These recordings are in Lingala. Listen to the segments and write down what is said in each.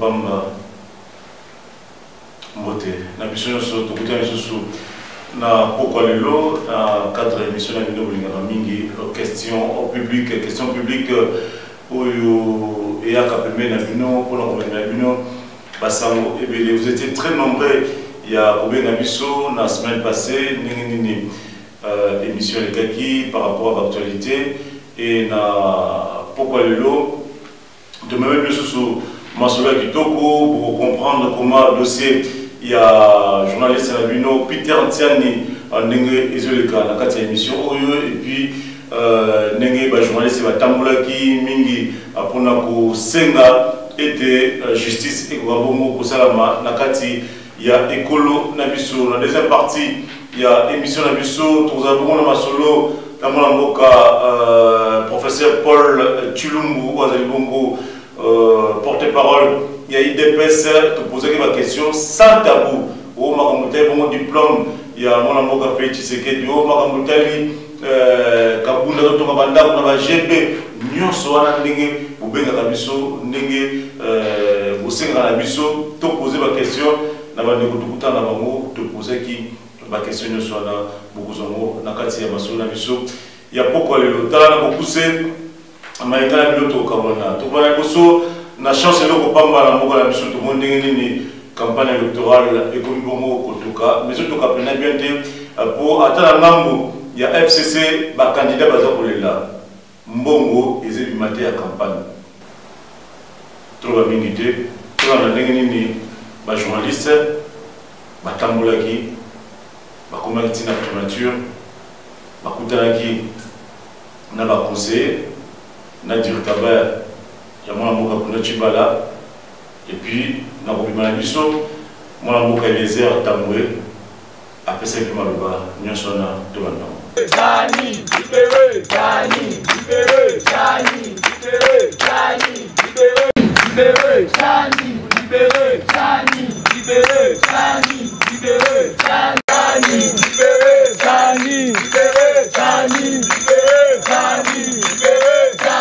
Pamba Mbote. Na biso so tokuta biso na pourquoi lelo na cadre émission na bino bolingana mingi question publique oyo et à Kapeme na bino pour na bino basango ebele. Vous étiez très nombreux il y a combien d'abisso la semaine passée nini émission les kaki par rapport à l'actualité et na pourquoi lelo de même bien sous Masola Kitoko pour comprendre comment le dossier il y a journaliste Nabino Peter Ntiani Nenge Ezoleka na kati émission et puis Nenge ba journaliste ba Tambulaki mingi apona ko senga était justice et Wabongo ko salama na kati il y a écolo Nabiso la deuxième partie il y a émission Nabiso tous avons na masolo na mboka professeur Paul Chulumbu Wazali Bongo porte-parole, il y a IDPS, te poser ma question sans tabou. Au Makamutali, mon diplôme, il y a mon amour qui a fait Tshisekedi, au Makamutali, Kabunda, Tokabanda, on a GB, Nyon Soana, Nenge, Boubenga Kabiso, Nenge, Bosenga Nabiso, te poser ma question, Nabande Kutukuta Nabango, te poser qui, ma question Nyon Soana, Bougouzomo, Nakati Yamaso Nabiso, il y a pourquoi le talent a beaucoup c'est. Maïka biloto kabona to bana koso na chance loko pamba na moko la biso to monde ni campagne électorale et comme bongo kotoka mais to ka pena bien pour atala ngambo ya FCC ba candidat baza kolela mbongo ezeli maté ya campagne to ba minité to na ndenge ni ba journaliste ba tambolaki ba komaki na primature ba kutanaki na ba conseiller Nadir Taber, il y a mon amour à Chibala, et puis, dans le Biso, mon amour à Eliezer Tamoué, après ça, il m'a le bas, nous sommes de maintenant. Jani, libéré, Jani, libéré, Jani, libéré, Jani, libéré, libéré, Jani, libéré, Jani, libéré, Jani, libéré, Jani, libéré, Jani, libéré, Jani, libéré, Jani, libéré.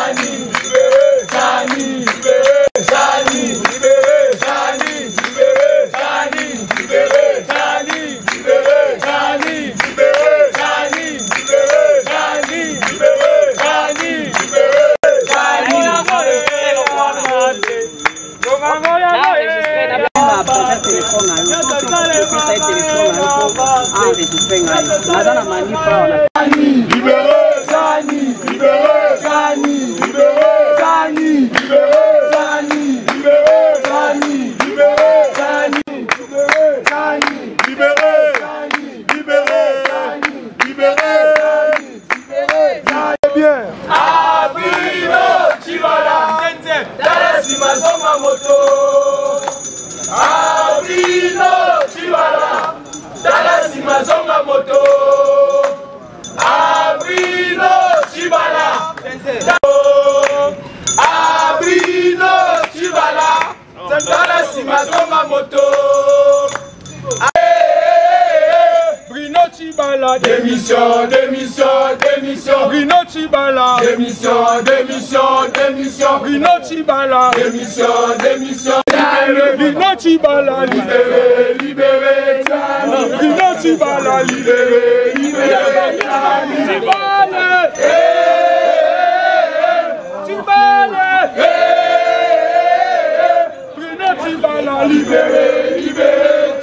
Démission, Bruno Chibala. Démission, Bruno Chibala. Démission, Bruno Chibala. Libéré, Bruno Chibala. Libéré, Bruno Chibala. Libéré,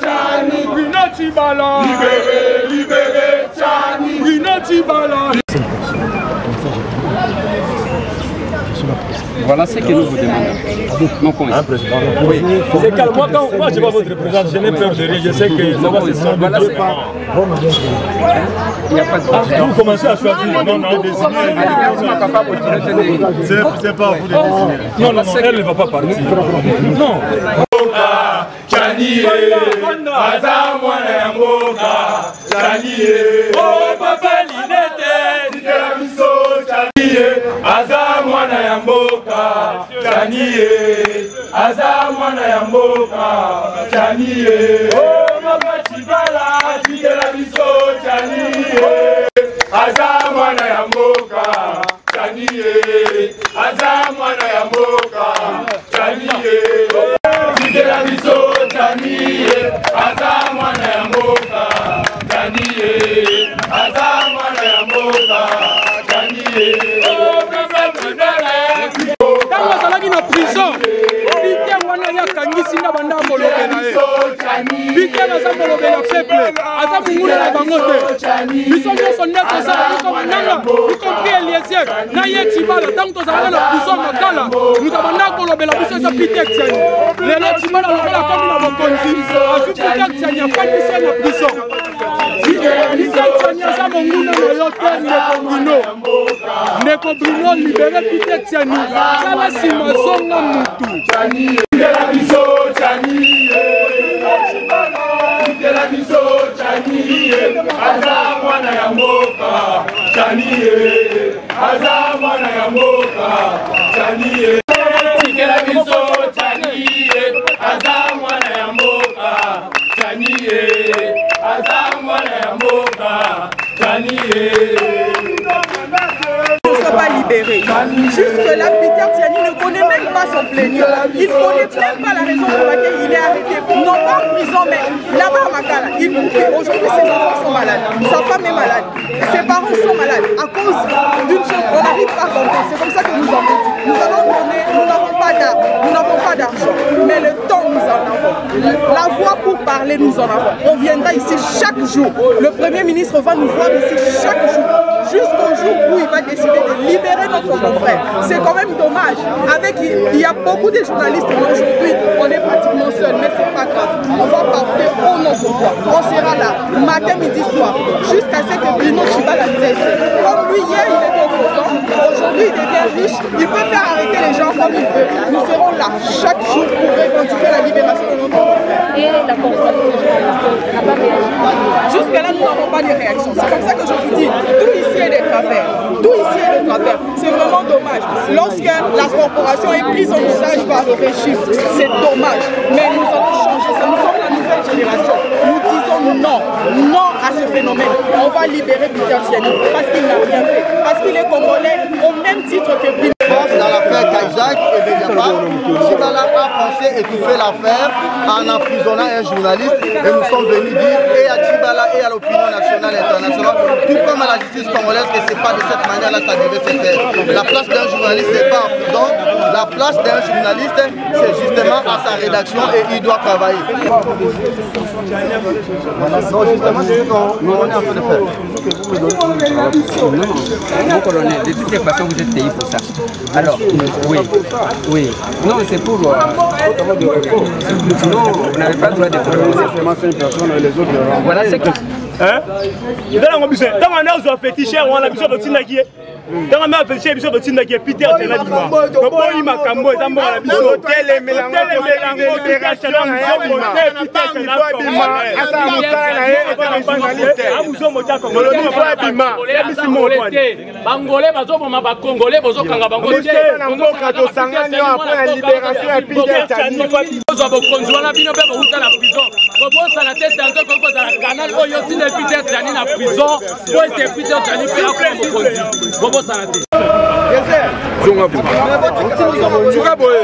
Chani. Bruno Chibala. Libéré, Chani. Bruno Chibala. Voilà ce que nous vous demandons. Non, un président. Oui. C'est calme. Moi, je vois votre président. Je n'ai peur de rien. Je sais que ça va se sortir. Voilà, il n'y a pas de problème. Vous commencez à choisir. Non, désigner. C'est pas à vous de désigner. Non, elle ne va pas partir. Non. Chaniye, Azamwana Yamboka, Chaniye, oh Papa Linete, Titela Biso, Chaniye, Azamwana Yamboka, Chaniye, Azamwana Yamboka, Chaniye, oh Papa Chibala, Titela Biso, Chaniye, Azamwana Yamboka, Chaniye, Azamwana Yamboka, Chaniye. Quand vous allez dans la prison, Peter wana ya kangisi na banda molobela ye. Peter na za molobela peuple, aza mungula na bango te. Biso nyonso ndeko za ko mananga, y compris Eliezer, na ye Tibala, tant que tozala na prison makala, nous abanda kolobela biso za Peter Tiani. Lelo Tibala lokola komi na bokonzi, azu Peter Tiani afandisi na prison. Peter Tiani aza mungula na yo te Ndeko Bruno libéré Peter Tiani. Kala simazonga mutu. La biso Chani, la biso Chani, aza mwana ya mboka Chani, aza mwana ya mboka Chani, la biso Chani, aza mwana ya mboka Chani, aza mwana ya mboka Chani. Pas libéré. Jusque-là, Peter Tiani ne connaît même pas son plaignant. Il ne connaît même pas la raison pour laquelle il est arrêté. Non pas en prison, mais là-bas à Makala. Aujourd'hui, ses enfants sont malades. Sa femme est malade. Ses parents sont malades. À cause d'une chose, on n'arrive pas à compter. C'est comme ça que nous avons dit. Nous allons donner, nous n'avons pas d'argent. Mais le temps, nous en avons. La voix pour parler, nous en avons. On viendra ici chaque jour. Le Premier ministre va nous voir ici chaque jour. Jusqu'au jour où il va décider de libérer notre confrère. C'est quand même dommage. Il y a beaucoup de journalistes, mais aujourd'hui, on est pratiquement seul. Mais c'est pas grave. On va porter au nom de voix. On sera là, matin, midi, soir, jusqu'à ce que Bruno Tshibala cesse. Comme lui, hier, il était opposant. Aujourd'hui, il devient riche. Il peut faire arrêter les gens comme il veut. Nous serons là chaque jour pour revendiquer la libération de notre confrère. Et la conférence n'a pas réagi. Jusque-là, nous n'avons pas de réaction. C'est comme ça que je vous dis, tout ici est des travers. Tout ici est des travers. C'est vraiment dommage. Lorsque la corporation est prise en otage par le régime, c'est dommage. Mais nous allons changer ça. Nous sommes la nouvelle génération. Nous disons non. Non à ce phénomène. On va libérer Peter Tiani parce qu'il n'a rien fait. Parce qu'il est congolais au même titre que Bruno. Dans l'affaire Kajak et Bediaba, Tshibala a pensé étouffer l'affaire en emprisonnant un journaliste et nous sommes venus dire et à Tshibala et à l'opinion nationale et internationale, tout comme à la justice congolaise, que c'est pas de cette manière-là que ça devait se faire. La place d'un journaliste n'est pas en prison, la place d'un journaliste c'est justement à sa rédaction et il doit travailler. Donc justement c'est ce qu'on est en train de faire. Non, colonel, de toutes les façons vous êtes payé pour ça. Alors, oui. Non, c'est pour... non, vous n'avez pas le droit de voilà, c'est que... Hein? Dans on a fétiche, on a besoin de Tinakie. Dans la main fétiche, besoin de Tinakie. Peter Tiani. Il m'a cambo, il m'a la biso. Tel mélange opération. Bangolais, bazoboma ba Congolais, bazokanga bangolais. Après la libération ya Peter Tiani. Bazokonzwana bino pe bauta na prison. Bobosa na tête dans le canal oyo tina Peter Tiani na prison. Pour être Peter Tiani pe akoma bokonzi. Bobosa na tête. Zonga boye.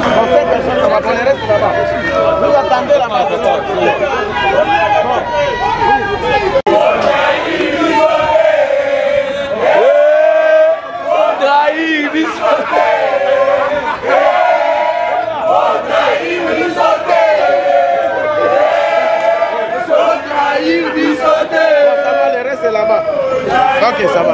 En fait, ça va prendre le reste là-bas. Vous attendez la main. Là-bas. Ok, ça va,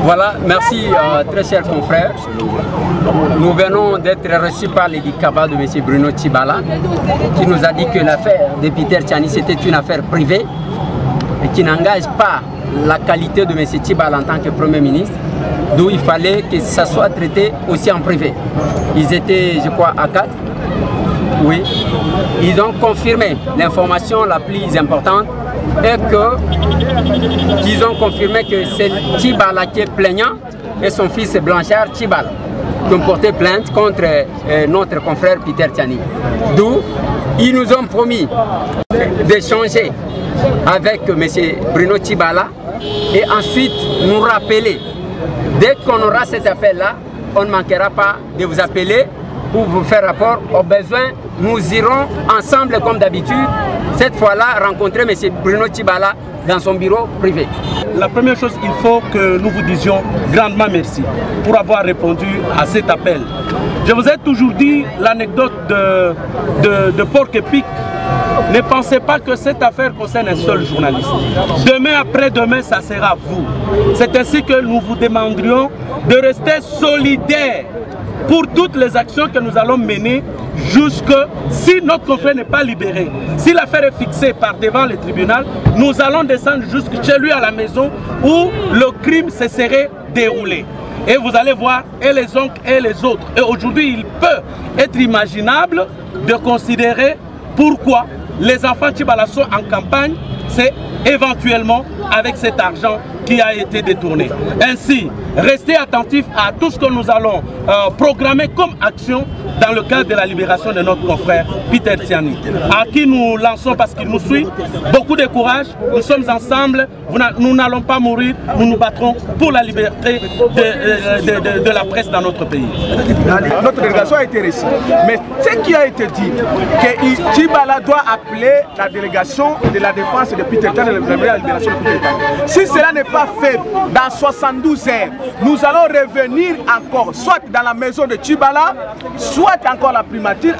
Voilà, merci très chers confrères. Nous venons d'être reçus par l'édit cabal de M. Bruno Tshibala qui nous a dit que l'affaire de Peter Tiani c'était une affaire privée et qui n'engage pas la qualité de M. Tshibala en tant que Premier ministre, d'où il fallait que ça soit traité aussi en privé. Ils étaient, je crois, à 4. Oui. Ils ont confirmé l'information la plus importante et qu'ils ont confirmé que c'est Tshibala qui est plaignant et son fils Blanchard Tchibala, qui ont porté plainte contre notre confrère Peter Tiani. D'où ils nous ont promis d'échanger avec M. Bruno Tchibala et ensuite nous rappeler. Dès qu'on aura cet appel-là, on ne manquera pas de vous appeler pour vous faire rapport. Au besoin, nous irons ensemble comme d'habitude, cette fois-là, rencontrer M. Bruno Tchibala dans son bureau privé. La première chose, il faut que nous vous disions grandement merci pour avoir répondu à cet appel. Je vous ai toujours dit l'anecdote de Porc-Épic. Ne pensez pas que cette affaire concerne un seul journaliste. Demain, après-demain, ça sera vous. C'est ainsi que nous vous demanderions de rester solidaires pour toutes les actions que nous allons mener jusque si notre confrère n'est pas libéré. Si l'affaire est fixée par devant le tribunal, nous allons descendre jusque chez lui à la maison où le crime se serait déroulé. Et vous allez voir, et les oncles et les autres. Et aujourd'hui, il peut être imaginable de considérer pourquoi les enfants Tchibala sont en campagne, c'est éventuellement avec cet argent qui a été détourné. Ainsi, restez attentifs à tout ce que nous allons programmer comme action dans le cadre de la libération de notre confrère Peter Tiani, à qui nous lançons, parce qu'il nous suit, beaucoup de courage. Nous sommes ensemble, nous n'allons pas mourir, nous nous battrons pour la liberté de la presse dans notre pays. Notre délégation a été reçue, mais ce qui a été dit, que Tchibala doit appeler la délégation de la défense de Peter Tiani, la libération de Peter Tiani. Si cela n'est pas fait dans 72 heures, nous allons revenir encore, soit dans la maison de Tchibala, soit encore la primature,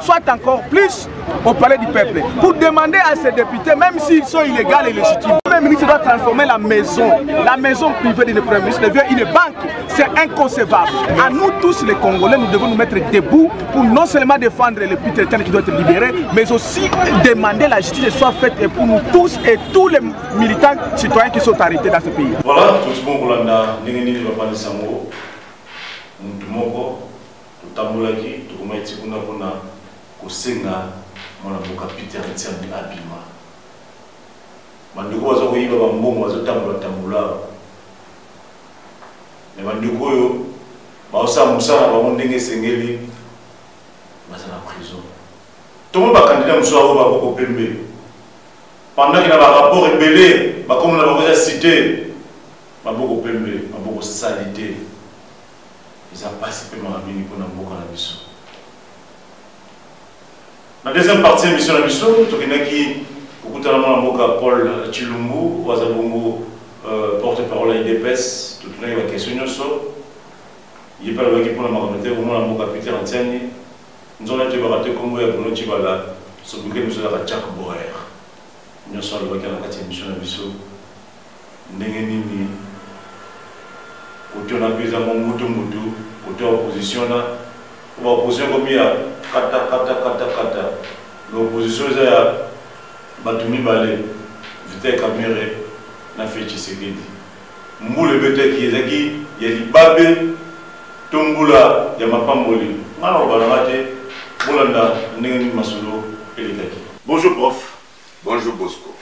soit encore plus au palais du peuple, pour demander à ces députés, même s'ils sont illégaux et légitimes, le Premier ministre doit transformer la maison privée du Premier ministre, une banque. C'est inconcevable. À nous tous les Congolais, nous devons nous mettre debout pour non seulement défendre le Peter Tiani qui doit être libéré, mais aussi demander la justice soit faite et pour nous tous et tous les militants citoyens qui sont arrêtés dans ce pays. Voilà, tout le monde va parler de Moko, Tamulaki, Tukumaiti Kuna Kuna, Kusenga, Manaboka Peter Tiani Abima. Manduko wazo kuiba bambongo wazo tambula. Mais manduko yo, baosa musana babondenge sengeli, basa na prison. Tout le monde va candidat Moussouaro va beaucoup pembe. Pendant qu'il y a un rapport ébellé, comme on a déjà cité, il y a beaucoup pembe, il y a beaucoup salité. Ils ont participé à la vie pour nous voir la mission. La deuxième partie de la mission, tu as qui Paul Chilumbu, Wazabongo, porte-parole à IDPS, tout le monde a question. Il n'y a pas de pour la communauté, au moins la Peter Tiani. Nous avons été baratés comme vous, Bruno Tchibala, ce week-end nous avons été Boer. Nous sommes allés à la 4e mission de Bissau. Nous avons été à l'opposition. L'opposition comme il y a kata. L'opposition est à Batumi Balé, Vite Kamere, Nafi Tshisekedi. Moule Bete qui est aquí, il y a Libabe, Tombula, Yamapamboli. Alors, Bolanda, Nengi Masolo, Elikaki. Bonjour prof. Bonjour Bosco.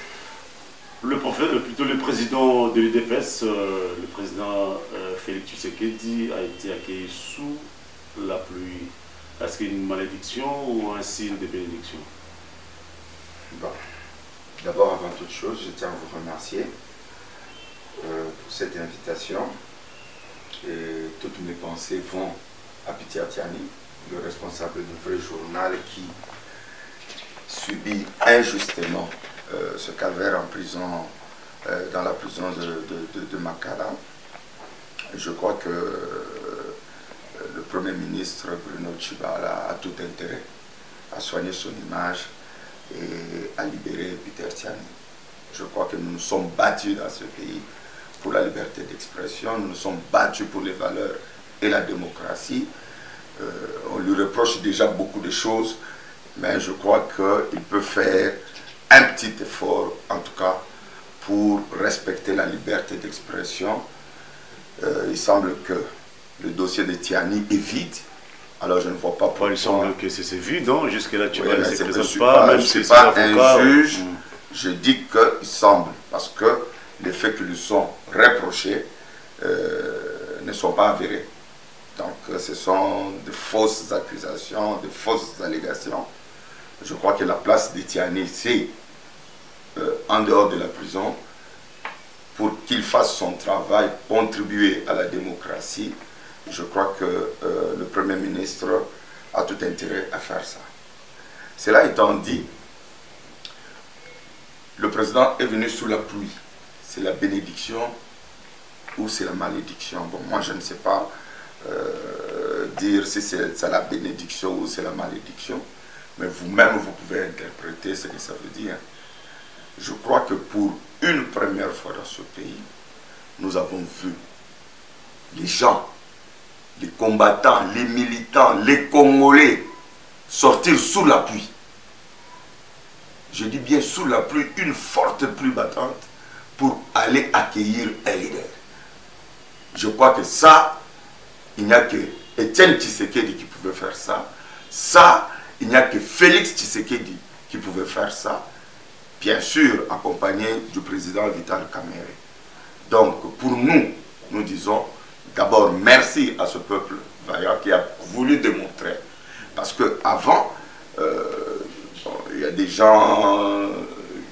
Plutôt le président de l'IDPS, le président Félix Tshisekedi, a été accueilli sous la pluie. Est-ce qu'il y a une malédiction ou un signe de bénédiction? Bon. D'abord, avant toute chose, je tiens à vous remercier pour cette invitation. Et toutes mes pensées vont à Peter Tiani, le responsable du vrai journal qui subit injustement ce calvaire en prison, dans la prison de Makala. Je crois que le Premier ministre Bruno Tchibala a tout intérêt à soigner son image et à libérer Peter Tiani. Je crois que nous nous sommes battus dans ce pays pour la liberté d'expression, nous nous sommes battus pour les valeurs et la démocratie. On lui reproche déjà beaucoup de choses, mais je crois qu'il peut faire un petit effort, en tout cas, pour respecter la liberté d'expression. Il semble que le dossier de Tiani est vide. Alors je ne vois pas pourquoi. Il semble que c'est vide, non? Jusque-là, tu ne se présentes pas, même si c'est pas un juge. Je dis qu'il semble, parce que les faits qui lui sont reprochés ne sont pas avérées. Donc ce sont de fausses accusations, de fausses allégations. Je crois que la place de Tiani, c'est en dehors de la prison, pour qu'il fasse son travail, contribuer à la démocratie. Je crois que le Premier ministre a tout intérêt à faire ça. Cela étant dit, le président est venu sous la pluie. C'est la bénédiction ou c'est la malédiction. Bon, moi je ne sais pas dire si c'est la bénédiction ou c'est la malédiction, mais vous-même vous pouvez interpréter ce que ça veut dire. Je crois que pour une première fois dans ce pays, nous avons vu les gens, les combattants, les militants, les Congolais sortir sous la pluie. Je dis bien sous la pluie, une forte pluie battante pour aller accueillir un leader. Je crois que ça, il n'y a que Etienne Tshisekedi qui pouvait faire ça. Ça, il n'y a que Félix Tshisekedi qui pouvait faire ça. Bien sûr, accompagné du président Vital Kamerhe. Donc, pour nous, nous disons d'abord merci à ce peuple vaillant qui a voulu démontrer. Parce qu'avant, il y a des gens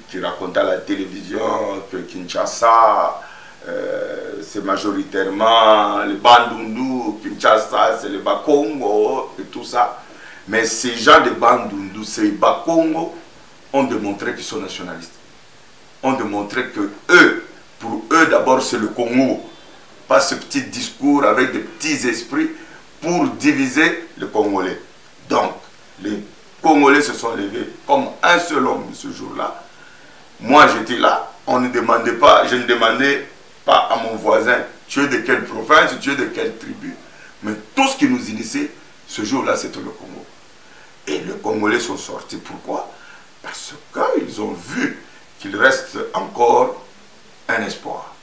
qui racontaient à la télévision que Kinshasa, c'est majoritairement les Bandundu, Kinshasa, c'est les Bakongo et tout ça. Mais ces gens de Bandundu, ces Bakongo, ont démontré qu'ils sont nationalistes. Ont démontré que eux, pour eux d'abord c'est le Congo. Pas ce petit discours avec des petits esprits pour diviser les Congolais. Donc, les Congolais se sont levés comme un seul homme ce jour-là. Moi j'étais là, on ne demandait pas, je ne demandais pas à mon voisin, tu es de quelle province, tu es de quelle tribu. Mais tout ce qui nous initiait, ce jour-là c'était le Congo. Et les Congolais sont sortis. Pourquoi? Parce qu'ils ont vu qu'il reste encore un espoir.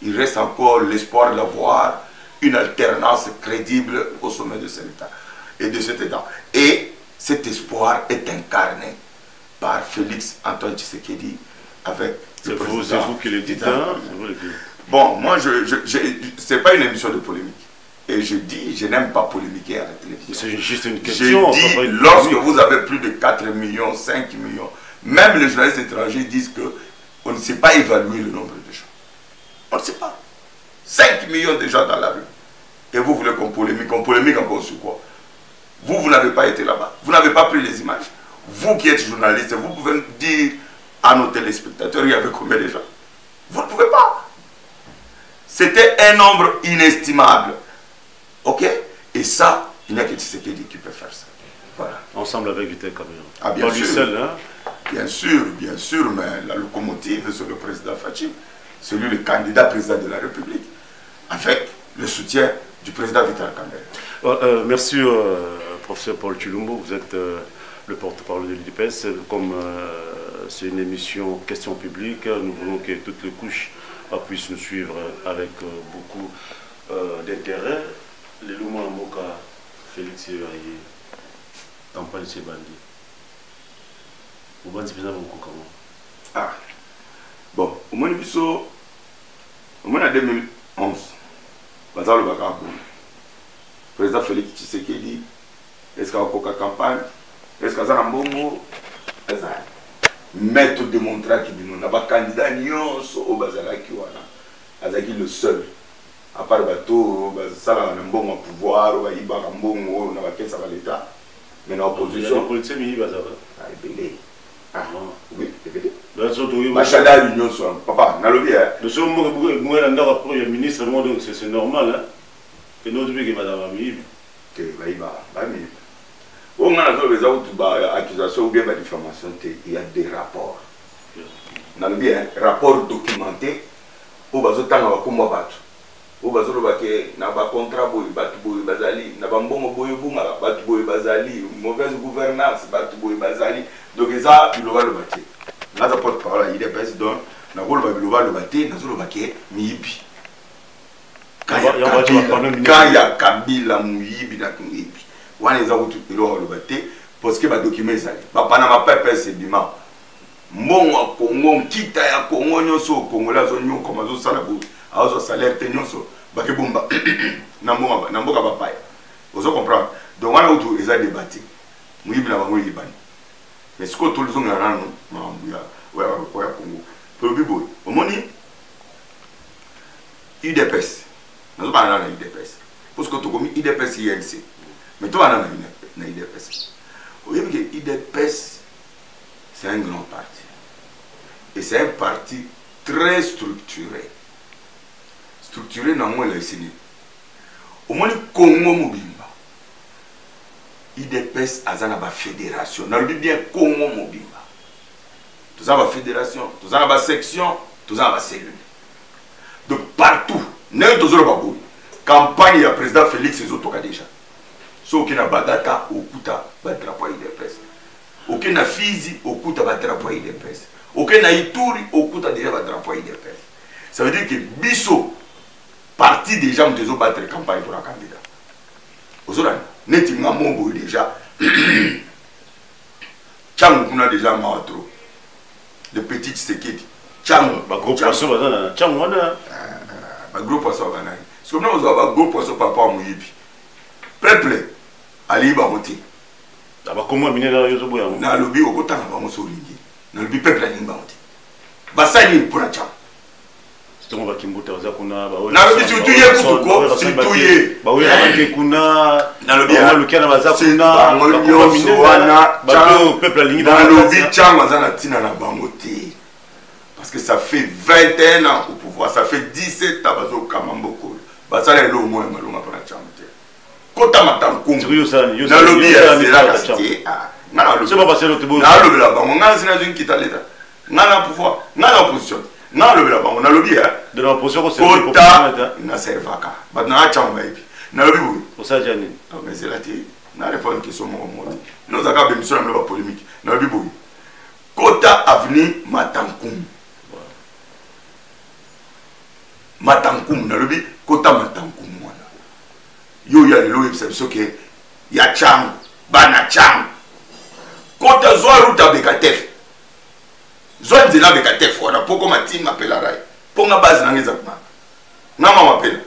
Il reste encore l'espoir d'avoir une alternance crédible au sommet de cet État. Et cet espoir est incarné par Félix Antoine Tshisekedi avec le président. C'est vous qui le dites, hein? Bon, moi, ce n'est pas une émission de polémique. Et je dis, je n'aime pas polémiquer à la télévision. C'est juste une question. Je dis, lorsque vous avez plus de 4 millions, 5 millions, même les journalistes étrangers disent qu'on ne sait pas évaluer le nombre de gens. On ne sait pas. 5 millions de gens dans la rue. Et vous voulez qu'on polémique encore sur quoi? Vous n'avez pas été là-bas. Vous n'avez pas pris les images. Vous qui êtes journaliste, vous pouvez dire à nos téléspectateurs, il y avait combien de gens? Vous ne pouvez pas. C'était un nombre inestimable. Ok? Et ça, il n'y a que Tshisekedi qui peut faire ça. Voilà. Ensemble avec Vital Kamerhe. Ah, bien pas sûr. lui seul, hein? Bien sûr, mais la locomotive, c'est le président Fachi. C'est lui le candidat président de la République. Avec le soutien du président Vital Kamerhe. Merci, professeur Paul Chilumbo. Vous êtes le porte-parole de l'UDPS. Comme c'est une émission question publique, nous voulons que toutes les couches puissent nous suivre avec beaucoup d'intérêt. Les Louma Moka, Félix Yévaye, Tampani Sebandi. Vous pensez que vous comment? Ah, bon, au moins, en 2011, le président Félix Tshisekedi, est-ce qu'il y a une campagne? Est-ce qu'il y a un bon maître démontré qu'il y a un candidat au Bazalaki, Azaki le seul. À part le bateau, ça a un bon pouvoir, il a un bon l'État. Mais dans l'opposition. Ah, oui, Machada l'Union, papa, Nalobi. Nous sommes le Premier ministre, donc c'est normal que notre pays va dans la vie. Que on a des accusations ou bien des diffamations, il y a des rapports. Nalobi, rapport documenté, où bazo tanga bakumba batu. Où bazo lobake na ba contrat boy batu boy bazali, na ba mbongo boy bunga batu boy bazali, mauvaise gouvernance batu boy bazali. Donc ça, il va le battre. Là, ça porte-parole, il est président. Il va le battre, il va le battre, Miibi. Quand il y a Kabila, Miibi, il va le battre, parce que le document est allé. Panama Pepe, c'est Bima. Mon Congo, Kita, Congo, Congo, la zone, comme ça, la salaire, bakebomba na mboka bapaya ozo comprendre donc wana utu eza débatté muyibi na bango yibani mais ce que tout le monde a nanu mambuya ouais Congo tolobi boy omoni UDPS nazo bana na UDPS parce que to komi UDPS INC mais toi na UDPS oyebi que UDPS c'est un grand parti et c'est un parti très structuré dans moi la CNI au moins Congo mobimba IDPS azana ba fédération na le bien Congo mobimba tous ça ba fédération tous ça ba section tous ça ba cellule donc partout n'est tous ba boy campagne ya président Félix Ezotoka déjà so qui na Bagata okuta ba drapeau IDPS aucun na Fizi okuta ba drapeau IDPS aucun na Ituri okuta déjà ba drapeau IDPS ça veut dire que biso parti déjà nous devons battre campagne pour un candidat. Aujourd'hui, nous avons déjà Tchang kuna déjà Mahatro, le petit Tshisekedi. Tchang, gros poisson, Tchang wana. Gros poisson wana. Parce que nous avons gros poisson papa Mouyibi. Peuple, Ali Bamoté. Comment miner la yozo boya? Na lobi okota na bango so lingi. Na lobi peuple Ali Bamoté. Basani pour la Tchang. On va kimbuta za kuna ba na lobi surtout ye kutuko surtout ye ba we avec kuna na lobi ya lukana baza kuna wana ba peuple lingi na lobi chama za na tina na bango te parce que ça fait 21 ans au pouvoir ça fait 17 ans bazo kamamboko basala lo mo malonga para chama te kota matanku na lobi ya la cité na lobi c'est pas passé l'autre bout na lobi la bango ngana sina zin kita leta ngana pouvoir ngana opposition na lobi la bango na lobi ya de l'opposition c'est kota na servaka but na chamba ipi na lobi boy pour ça jani mais c'est la té na répondre question mo mo nous aka be mission na ba polémique na lobi boy kota avenue Matankum Matankum na lobi kota Matankum wana yo ya lelo yebisa ke ya chang bana chang kota zo ruta bekatef zo nzela bekatef wana poko matinga pela rai ponga base na ngeza kuma ngama mapela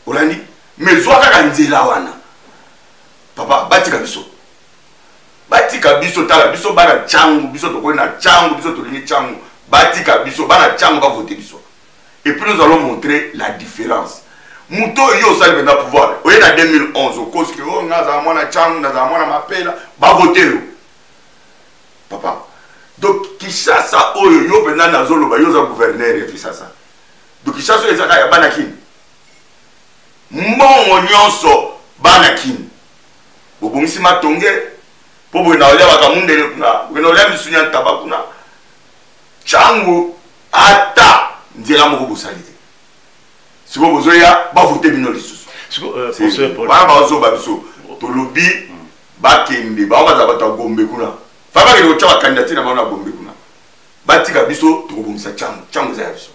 olandi mezwa kaka nzela wana papa batika biso tala biso bana changu biso to na changu biso to lingi changu batika biso bana changu ba voter biso et puis nous allons montrer la différence muto yo sali benda pouvoir oye na 2011 au cause que on ngaza mwana changu na za mwana mapela ba voter yo papa donc Kishasa oyo yo benda na zolo ba yo za gouverneur ya Kishasa donc Kishasa ezaka ya bana kini mbongo nyonso bana kini bobongisi matonge po boye na olia bakamundele kuna na olia misunya tabakuna changu ata nzela moko bosalite siko bozoya ba voter bino lisusu siko professeur Paul ba bazo ba biso to lobi bakende ba baza bata gombe kuna fa ba ke ko tshaba candidature na bana gombe kuna batika biso to kobongisa changu za biso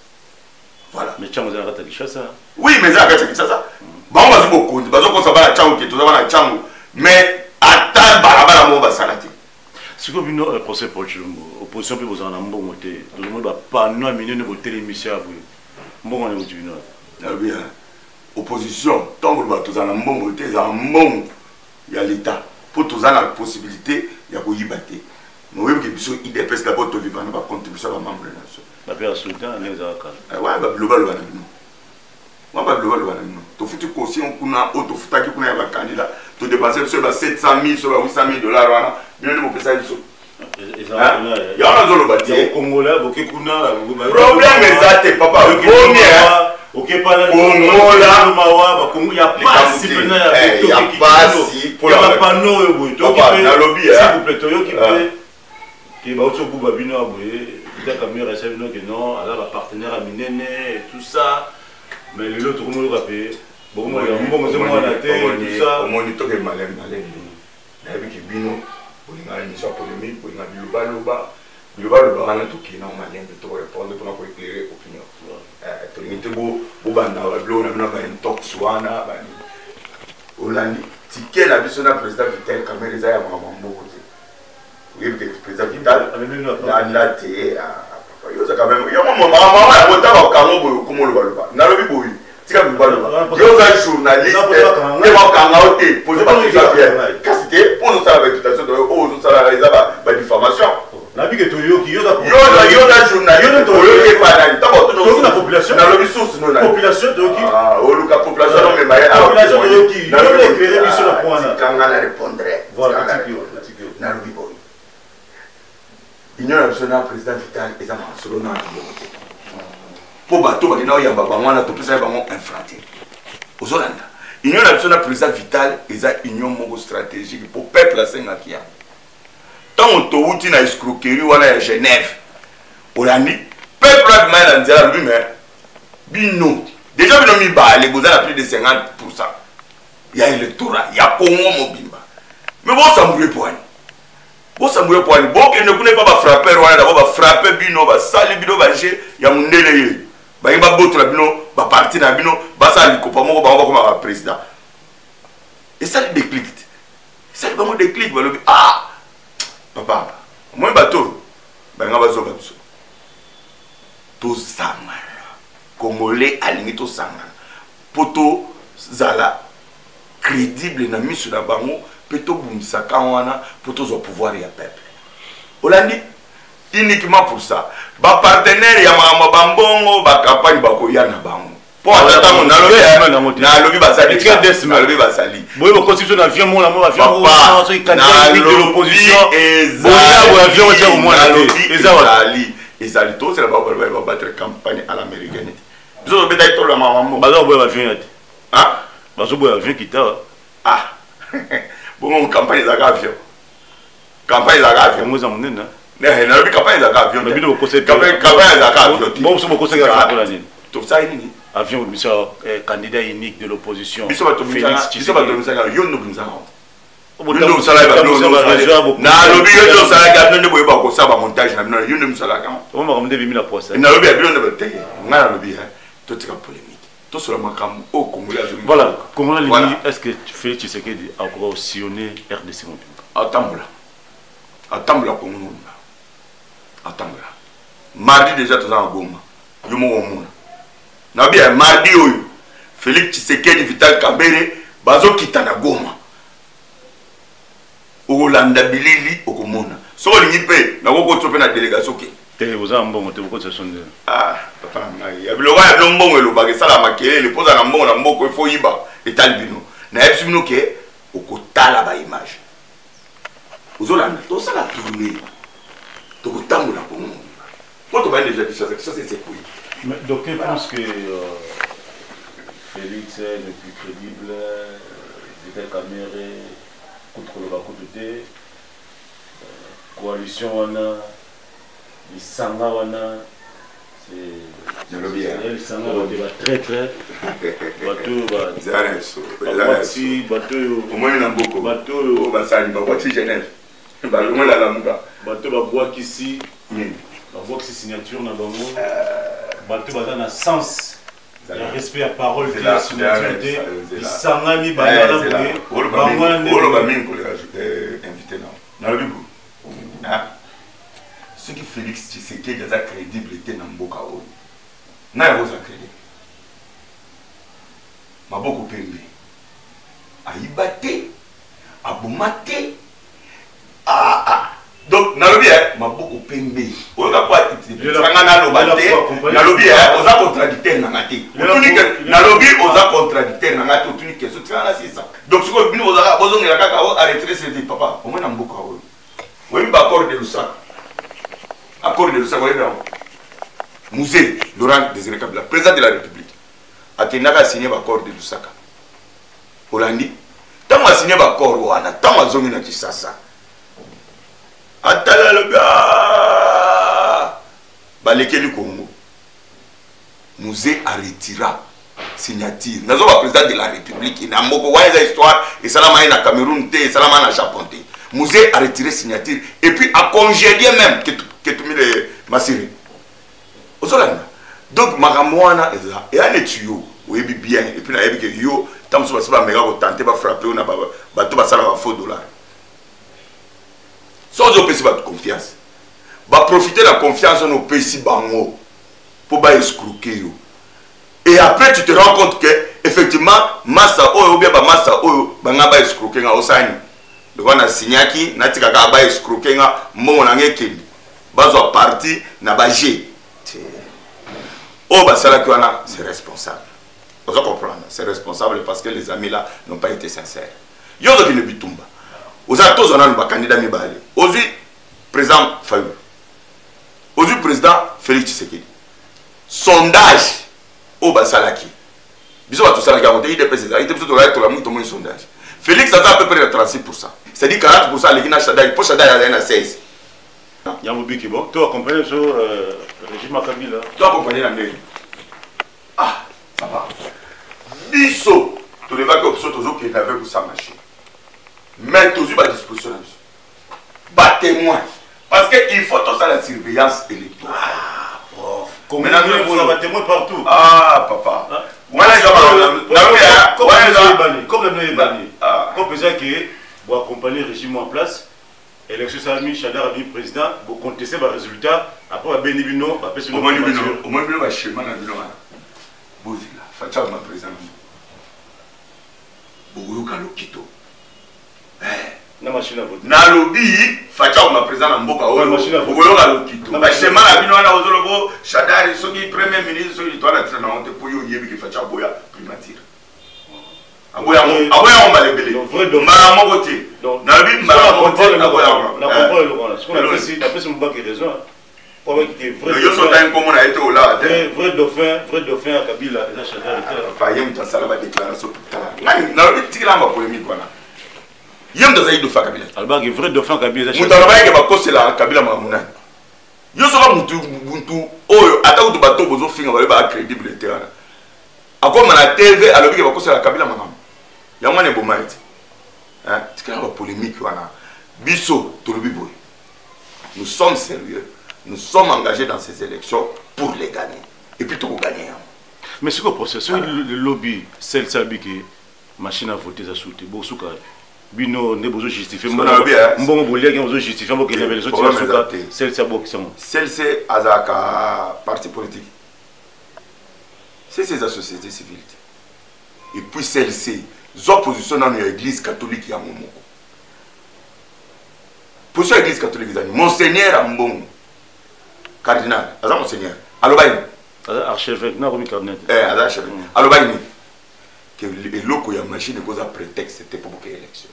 voilà mais changu za rata Kishasa oui mais za rata Kishasa ba bazo bokonzi bazo ko sabana changu ke to za bana changu mais ata barabara mo basalati siko bino procès Paul Chilombo opposition pe bozana mbongo te to le monde ba pano minene bo télémission abu mbongo ne bino na bien opposition tant ba to zana mbongo te za mbongo ya l'état pour to zana possibilité ya ko yibate no webe ke biso IDPS d'abord to vivre na ba contribution ba membre na so ba père sultan ne za ka wa ba global ba na bino wa ba global ba na bino to futi caution kuna o to futaki kuna ya ba candidat to dépenser sur 700 000 sur 800 000 dollars wana bien de pesa biso ya on a zolo bati congolais boke kuna problème exact papa premier OK pas là Congola mawa ba Congo ya pas si pena ya pas pour la pano yo boy to ki na lobby s'il vous plaît to yo ki pe ki ba otso buba bino aboye peut-être comme receveur no que non ala ba partenaire à minene et tout ça mais les autres comme le rapé bon moi mbongo zemo na te tout ça au monde to ke malem na biki bino olinga ni so polémique olinga biloba wana to ki na malem to répondre pour ko éclairer opinion to limite bo banda wa blo na ba talk swana ba ni olandi ticket la biso na président Vital Kamerhe za ya mambo te oui le président Vital la te papa yo za quand même yo mama ya bota ba kango boyo komolo baloba na lobi boyi tika mibalo yo za journaliste et ba kanga oté poser pas question bien casité pour nous ça la réputation de oh nous ça la ba diffamation na bi que to yo ki yo da journaliste to yo ke pa na to to la population na le source no na population to ki ah o lu ka population no me ba population to ki yo le éclairer biso na point là kanga la répondre voilà na le bibo Union nationale président Vital et ça solo na pour bateau ba na yamba ba wana to pesa ba mo infranté aux Hollande Union nationale président Vital et ça union moko stratégique pour peuple la Sengakia tant on to wuti na escroquerie wana ya Genève Hollande peuple la mal en dire lui mais bino déjà bino mi ba les goza plus de 50%. Il y a électorat il y a Congo mobimba mais bon ça mourir pour bon ça mourir pour bon que ne connaît pas frapper wana d'abord va frapper bino va sali bino va j'ai ya mundele ba yimba botra bino ba parti na bino ba sali ko pa moko ba comme président et ça le déclic ça le bon déclic ba ah papa moi bateau ba nga ba zo ba so to sanga congolais alingi to sanga poto zala crédible na misu na bango plutôt bumisa kawana plutôt au pouvoir ya peuple Hollande uniquement pour ça ba partenaire ya mama bambongo ba campagne ba ko yana bango pour attendre na lobi basali na lobi basali boye ba constitution na avion mon avion so candidat de l'opposition boya avion c'est au moins ezali to c'est la ba battre campagne à l'américaine biso beta to la mama bazo boya avion ah bazo boya avion kita ah bon campagne za avion campagne za avion moi ça mon nena na lobi campagne za avion na bino conseil campagne za avion bon so conseil za pour l'année tout ça nini avion monsieur candidat unique de l'opposition biso ba to Félix biso ba to misaka yo no binza no sala ba na lobi yo sala ga no boye ba ko sa ba montage na bino yo no misala ka on va remonter 2000 procès na lobi bino ne ba tege ngana lobi ha to tika polémique to sur le makam au Congo voilà comment est-ce que Félix Tshisekedi a encore sillonné RDC Atambula Congo Atambula mardi déjà tout en Goma yo mo mona na bien mardi oyo Félix Tshisekedi Vital Kamerhe bazo kitana Goma Olanda bilili okomona so lingi pe na ko tope na délégation ke te vous en bon te ko ce sont ah papa ngai ya biloko ya mbongo elo ba ke sala makele le poza na mbongo na mboko il faut yiba etalbino na ebsibino ke okotala ba image Olanda to sala tourner to kotambola ko mo ko to ba déjà ça c'est quoi. Mais d'aucuns pensent que Félix est le plus crédible, Vital Kamerhe, contre le Bakoutouté, coalition wana, Lisanga wana, c'est Lisanga wana très très, bateau, au moins il y a beaucoup, bateau, basali, bateau Genève, bateau baboaki ici, baboaki signature na bango. Bateau baza na sens ya respect à parole de la signature de sangami banana boye bangwana olo ba mingi ko le rajouter invité na lobibu ah ce qui Félix Tshisekedi a crédibilité na mboka oyo na ya rosa crédible maboko pembe aibate abomate donc nalobi maboko pembe oyoka kwa tanga nalobate nalobi oza contradicteur na ngati nalobi oza contradicteur na ngati otuni question tika sisa donc siko bino oza bozongela kaka o arrêter ce dit papa au moins na mboka oyo webi ba accord de Lusaka webi musée Laurent Désiré Kabila président de la République atenaka signé ba accord de Lusaka Hollande tango a signé ba accord wana tango azongi na Kinshasa atala le balekeli Congo musée a retiré signature nazo ba président de la République na moko wa eza histoire et salama na Cameroun et salama na Japon te musée a retiré signature et puis a congédié même que tout le Massiré Ozolanda donc makamwana eza et un tuyau oyebi bien et puis na yebi que yo tamso ba mega ko tenter ba frapper na ba to ba sala ba faux dollar sans opérer de confiance va profiter de la confiance nos pays bango pour ba escroquer yo Et après, tu te rends compte que, effectivement, Massa Oyo, ou bien Massa Oyo, Bangaba escroqué au Sani. Donc, on a signé qui, Natika Gaba escroqué, mon angé, Bazo parti, Nabajé. Oh, Basala c'est responsable. Vous comprenez, c'est responsable parce que les amis là n'ont pas été sincères. Yozo qui ne bitumba. Aux acteurs, on a un candidat Mibali. Aujourd'hui, président Fayou. Aujourd'hui, président Félix Tshisekedi. Sondage au Basalaki. Bisous à tout ça, il était président. Il était plutôt là, tout le monde a un sondage. Félix a à peu près 36%. C'est-à-dire 40% les Guinéens Chadaï. Pour Chadaï, il y en a 16. Yamoubi qui bon. Tu as accompagné sur le régime Kabila. Tu as accompagné la mairie. Ah, ça va. Bisso, tu les vas que option qui n'avait pour ça marcher. Mais tu as à disposition. Bah témoin. Parce qu'il faut tout ça la surveillance électorale. Ah, prof. Comment vous avez témoin partout? Ah, papa. Comme le est banni. Comme président qui vous accompagner le régime en place, élection Salami, Chadar a mis président, vous contestez les résultats, après vous avez Bino, vous avez au moins Bino va schéma dans Bino. Bozila, Facha ma président. Bouyuka Lokito. Na machine à voter. Na lobby, Facha ma président Mboka. Bouyuka Lokito. Ba schéma na Bino na ozolobo, Chadar soki premier ministre soki toi na traîner on te pour yo yebi ki Facha boya primature. Aboya on va les belé. Ma mokoté. Na lobby ma mokoté aboya. Na comprendre le rôle. Ce qu'on a fait d'après son bac raison. Pour vrai qu'il est vrai. Yo so time comme on a été au là. Vrai dauphin à Kabila, ça Chadar était. Fa yem ta sala ba déclaration pour tala. Na lobby tikila ma polémique wana. Yem ta zaïdo fa Kabila. Alba qui vrai dauphin Kabila. Mutala ba ke ba kosela Kabila ma muna. Yo so ba mutu oyo ata utu bato bozo finga ba crédible terrain. Akoma na TV alobi ke ba kosela Kabila ma. Yamwa ne bomaiti. Hein, tikila ba polémique wana. Biso tolobi boy. Nous sommes sérieux. Nous sommes engagés dans ces élections pour les gagner. Et puis tout gagner. Mais c'est quoi le processus? Le lobby, celle qui machine à voter, ça soutient. Bon, souka. Bino, ne besoin justifier. Bon, bolé, qui besoin justifier. Bon, qu'il y avait les autres souka. Celle c'est bon qui sont. Celle c'est Azaka parti politique. C'est ces sociétés civiles. Et puis celle c'est opposition dans l'église catholique à mon mot. Pour cette église catholique, Monseigneur Ambon. Cardinal, Aza Monseigneur. Alobaïni. Archevêque, non, Romy Carnet. Archevêque. Alobaïni. Que le loco ya machine de cause à prétexte, c'était pour qu'il y ait élection.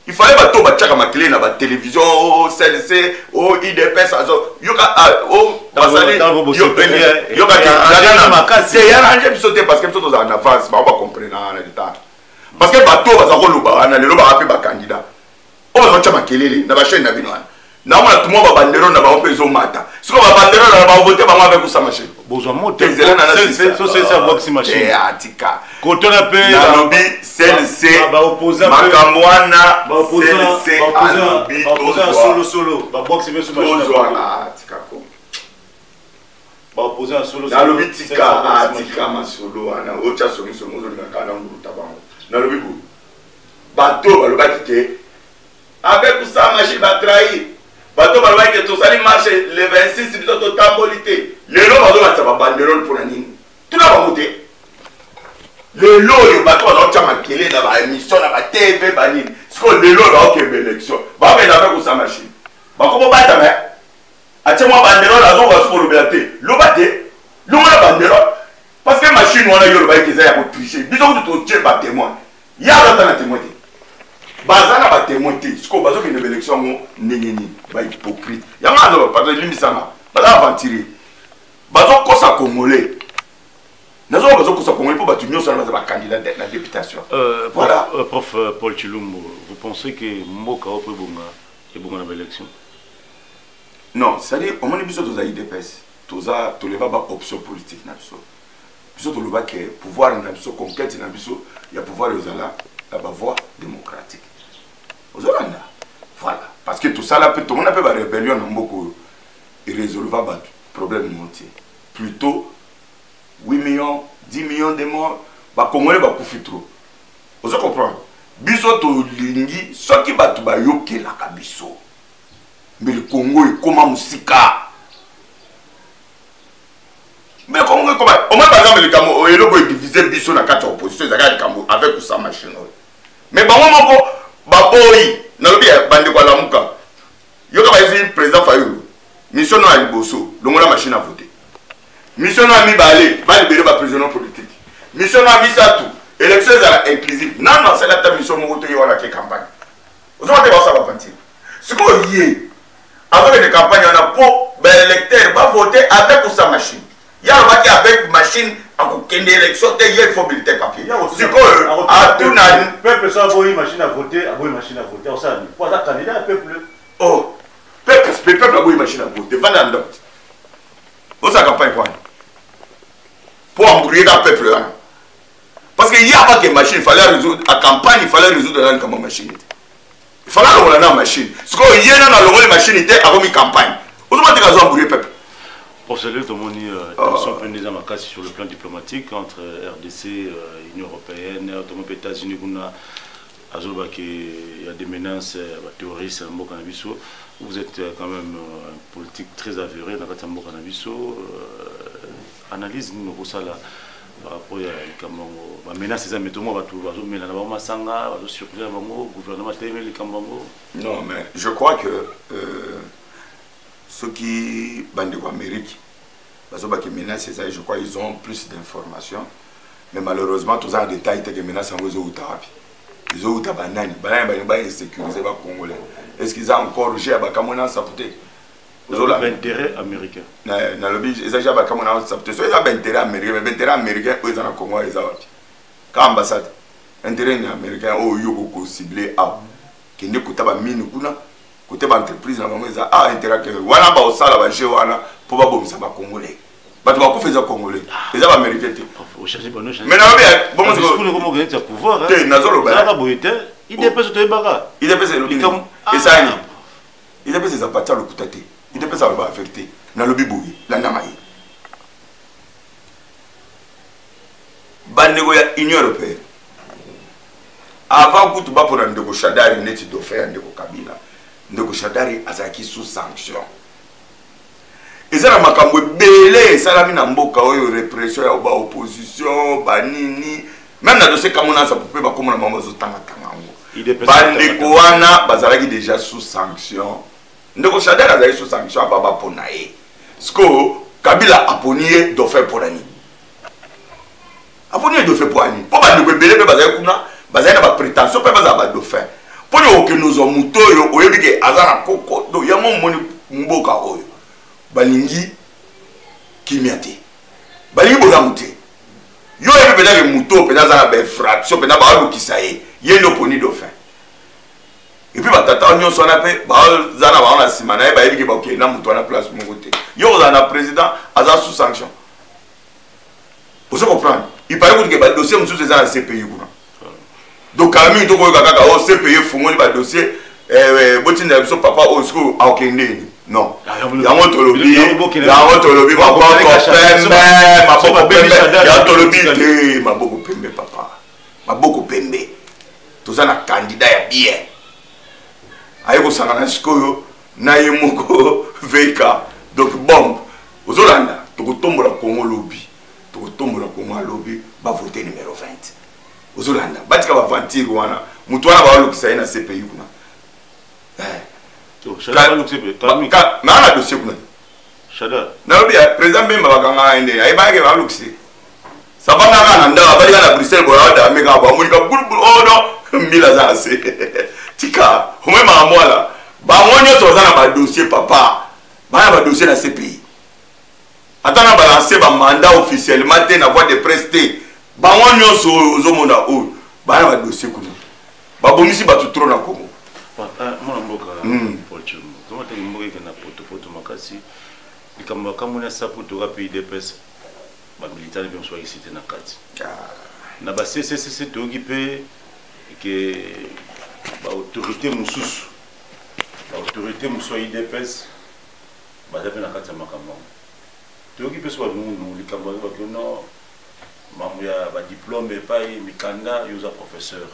Il fallait que tu aies ma clé dans la télévision, au CLC, au IDPS, yoka, au Basali, yoka, c'est arrangé de sauter parce que nous sommes en avance, on va comprendre en état. Parce que bateau va s'en rouler, le loba a fait un candidat. On va faire ma clé, dans la chaîne d'Abinois. Na mona tout le monde va bandero na ba opezo mata. Si on va bandero na ba voter ba avec ça machine. Besoin monter. C'est ça box machine. Et atika. Quand on appelle na lobby CLC ba opposant makamwana ba opposant solo ba box même sur machine. Atika ko. Ba opposant solo. Na lobby tika atika masolo ana ocha somi somo zo na kana nguruta bango. Na lobby bu. Bato ba lobaki ke avec ça machine va trahir. Bato balwa que tout ça marche le 26 biso to tambolité. Le lo bazo ba tsaba banderole pour la nini. Tout la ba monter. Le lo yo bato bazo tsama kele na ba émission na ba TV ba nini. Parce que le lo ba OK élection. Ba ba na ba ko ça machine. Ba ko ba ta mais. Atie moi banderole azo ba so lo belate. Lo ba te. Lo na banderole. Parce que machine wana yo lo ba ke za ya ko tricher. Biso ko to tche ba témoin. Ya ba na témoin. Bazana ba témoin te ce qu'on bazo que une élection ndengeni ba hypocrite ya mazo parce que limisana baza aventurer bazo kosa congolais nazo bazo kosa congolais pour batunyo ça ba candidat de la députation. Voilà. Prof Paul Chilumbo, vous pensez que Mboka au bonga et bonga na élection? Non, c'est-à-dire au moins biso toza IDPS toza toleva ba option politique na biso biso toleba que pouvoir na biso conquête na biso ya pouvoir yozala la voie démocratique. Voilà. Parce que tout ça, là, tout le monde a fait la rébellion dans beaucoup et résolvable le problème entier. Plutôt 8 millions, 10 millions de morts, les Congolais vont couper trop. Vous comprenez? Biso to lingi, ce qui va tout bayoke la kabiso. Mais le Congo est comme un musika. Mais le Congo est comme au moins par exemple le Cameroun il est divisé biso na quatre oppositions ezaka Cameroun avec sa machine. Mais ba moko ba boyi na lobi bande kwa lamuka. Yo ka ba président Fayulu. Mission no ali boso, longola machine à voter. Mission no ami balé, ba libérer ba prisonniers politiques. Mission no ami ça tout. Élection inclusive. Non non, c'est la mission moko to yo la campagne. Vous avez ça va mentir. Ce qu'on y avec des campagnes, on a pour l'électeur va voter avec sa machine. Il y a un qui avec machine à une élection, il faut habiliter papier. C'est quoi à tout le peuple ça a une machine à voter, a une machine à voter. On s'en pour ça candidat peuple. Oh, peuple a une machine à voter. Va dans l'autre. Pour sa campagne quoi? Pour embrouiller le peuple. Parce qu'il y a pas de machine, il fallait résoudre la campagne, il fallait résoudre la comme machine. Il fallait avoir une machine. Ce qu'on y a dans la machine était avant une campagne. Vous avez dit qu'on a peuple. Pour saluer tout le monde, tension pleine des amakassi sur le plan diplomatique entre RDC, Union Européenne, les États-Unis, il y a des menaces terroristes à Mbo Canabiso. Vous êtes quand même un politique très avéré dans le Mbo Canabiso. Analyse nous ça là. Par rapport à la menace, c'est un méthode, on va tout mais là, on va s'engager, on va surprendre le gouvernement, les Kambango. Non, mais je crois que ceux qui bandent d'Amérique, parce que menace, je crois qu'ils ont plus d'informations. Mais malheureusement, tous en détail, ils menacent en réseau Outarapi. Les autres banani, banani, sécuriser les Congolais. Est-ce qu'ils ont encore géré à Bakamona sapoté? Ils ont l'intérêt américain. Dans le but, ils ont intérêt américain, mais intérêt américain, ils ont Congo, ils ont quand ambassade, intérêt américain, ils ont ciblé à qui ne coûte pas mine ou côté entreprise, ils ont intérêt que voilà, bah au sala, bah j'ai voilà pour pas bomber ça va Congolais. Bah tu vas pas faire ça Congolais. Ils ont américain. Mais non, mais bon, c'est ce qu'on a gagné pouvoir. Il dépasse le bagarre. Il dépasse le bilan. Et ça, il dépasse les apatia le coutaté. Il ne peut pas affecter. Dans le bibouille, la namaï. Bandegoya Union Européenne. Avant que tu vas pour un Ndeko Chadari, net de faire Ndeko Kabila. Ndeko Chadari a qui sous sanction. Et ça, la makambo belé, ça la mina mboka oyo répression ya opposition, banini. Même dans le dossier Kamona, ça peut pas comme la maman zotanga tangango. Bandeko wana bazalaki déjà sous sanction. Ndeko Chadari a été sous sanction à Baba Ponae. Sko Kabila a ponié d'offre pour l'année. A ponié d'offre pour l'année. Pour que nous belé bazay kuna, bazay na ba prétention pe bazaba d'offre. Pour que nous on muto yo oyebike azana koko do yamo moni mboka oyo. Balingi kimiate. Balingi bolamute. Yo ebe pena ke muto pena za ba fraction pena ba lokisa ye. Ye no poni d'offre. Et puis, tata on a fait, zana on a simana, bah il dit que na muto na place mon côté. Yo on a président, aza sous sanction. Vous comprenez? Il paraît que le dossier monsieur c'est dans CPI quoi. Donc quand même to ko kaka o CPI fumoni ba dossier botine so papa au school a okende. Non. Ya moto lobi, ya moto lobi ba ba ko pembe, ya to lobi te ma boko pembe papa. Ma boko pembe. Tous na candidat ya bien. Aïe, sangana sikoyo na yemoko veka donc bombe aux Hollanda to tombola Congo lobby to tombola Congo lobby ba voter numéro 20 aux Hollanda batika ba vantir wana mutu wana ba lokisa na CPI kuna to shada lokise ka na dossier kuna shada na lobby président memba bakanga ende ayi ba ke ba lokise ça va na nda ba na Bruxelles bo da meka ba mulika bulbul odo mila za se tika même à moi là ba wonyo to za na ba dossier papa ba na ba dossier na CPI atana ba lancer ba mandat officiellement te na voie de presse ba wonyo so zo monda o ba na ba dossier kuna ba bomisi ba trop na Congo mon mboka Paul Chum comment te mboka na poto makasi likamba kamuna saputo ka pays de presse ba militaire bien soit ici na kati na ba CCC to occupé que l'autorité moussous, l'autorité moussou IDPS, bah ça fait la carte à Makamon. Tu occupes soit nous, les Camerounais, que non, il y a un diplôme, mais pas Mikanda, il y a un professeur,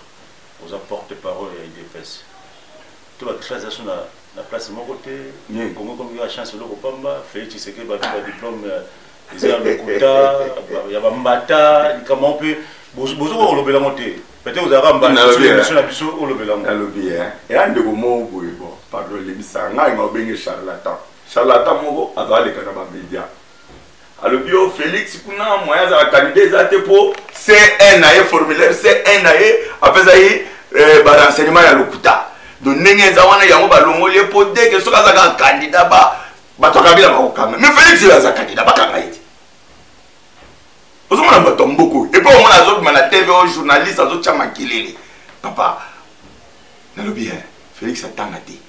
il y a un porte-parole à IDPS. Tu vas créer la place de mon côté, comme il y a la chance de l'Europamba, fait tu sais que le diplôme Ils ont le Kouta, il y a Mbata, comment on peut. Bonjour, on le bélamonté. Peut-être vous avez un bâtiment sur l'émission la puissance au Lobélam. Et un de vos mots, pardon, l'émission, il m'a bien charlatan. Charlatan, mon avant les canaux médias. Alors, bio Félix, kuna moyen de la candidat pour CNAE, formulaire CNAE, après ça, renseignement à l'Okuta. Donc, n'est-ce pas, il y a un ballon, il y a dès que ce soit un candidat, mais Félix, il a un candidat, pas candidat. Vous avez beaucoup. Et puis, on a la TV, aux journalistes, aux autres chamakilés. Papa, Félix a tangaté.